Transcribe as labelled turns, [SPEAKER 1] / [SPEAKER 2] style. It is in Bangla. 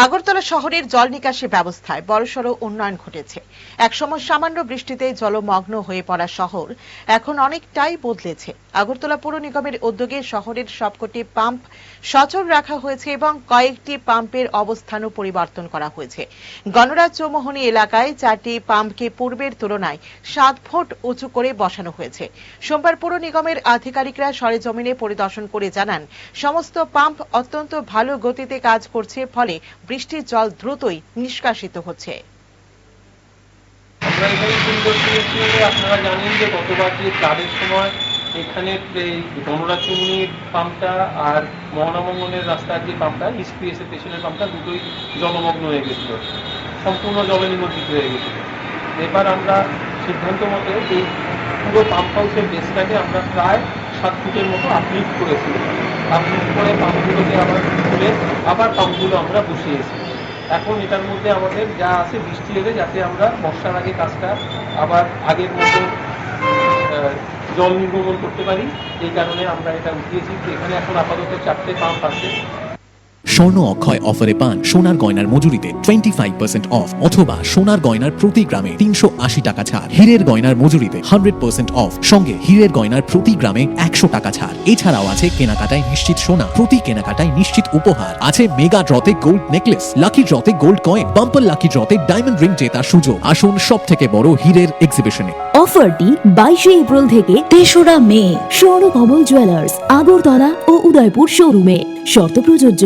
[SPEAKER 1] আগরতলা শহরের জল নিকাশি ব্যবস্থায় বড়সড় উন্নয়ন ঘটেছে। একসময় সামান্য বৃষ্টিতে জলমগ্ন হয়ে পড়া শহর এখন অনেকটাই বদলেছে। আগরতলা পৌর নিগমের উদ্যোগে শহরের সবকটি পাম্প সচল রাখা হয়েছে এবং কয়েকটি পাম্পের অবস্থানও পরিবর্তন করা হয়েছে। গণরাজ চৌমুহনী এলাকায় 4টি পাম্পকে পূর্বের তুলনায় 7 ফুট উঁচু করে বসানো হয়েছে। সোমবার পৌর নিগমের আধিকারিকরা সরেজমিনে পরিদর্শন করে জানান, সমস্ত পাম্প অত্যন্ত ভালো গতিতে কাজ করছে, ফলে বৃষ্টির জল দ্রুতই নিষ্কাশিত হচ্ছে।
[SPEAKER 2] আমরা এখানে আপনারা জানেন যে গতবার যে ফ্লাডের সময় এখানে গণরাজ চৌমুহনীর পাম্পটা আর মহানমঙ্গলের রাস্তার যে পাম্পটা ইস্পিএস এর পেছনের পাম্পটা দুটোই জলমগ্ন হয়ে গেছিল, সম্পূর্ণ জলে নিমজ্জিত হয়ে গেছিল। এবার আমরা সিদ্ধান্ত মতো এই পুরো পাম্প হাউসের বেসটাকে আমরা প্রায় 7 ফুটের মতো আপলিফ্ট করেছি। আপলিফ্ট করে পাম্পগুলোকে আবার খুলে আবার পাম্পগুলো আমরা বসিয়েছি। এখন এটার মধ্যে আমাদের যা আছে বৃষ্টি এলে যাতে আমরা বর্ষার আগে কাজটা আবার আগের মতো জল নির্গমন করতে পারি, এই কারণে আমরা এটা উঠিয়েছি। এখানে এখন আপাতত 4টে পাম্প আছে।
[SPEAKER 3] স্বর্ণ অক্ষয় অফারে পান সোনার গয়নার মজুরিতে 25% অফ অথবা সোনার গয়নার প্রতি গ্রামে 380 টাকা ছাড়। হীরের গয়নার মজুরিতে 100% অফ, সঙ্গে হীরের গয়নার প্রতি গ্রামে 100 টাকা ছাড়। এছাড়াও আছে কেনাকাটায় নিশ্চিত সোনা, প্রতি কেনাকাটায় নিশ্চিত উপহার। আছে মেগা ড্রতে গোল্ড নেকলেস, লাকি ড্রতে গোল্ড কয়েন, বাম্পার লাকি ড্রতে ডায়মন্ড রিং জেতার সুযোগ। আসুন সব থেকে বড় হীরের এক্সিবিশনে।
[SPEAKER 4] অফারটি 22 এপ্রিল থেকে 3রা মে স্বর্ণকমল জুয়েলার্স, আগরতলা ও উদয়পুর শোরুমে। শর্ত প্রযোজ্য।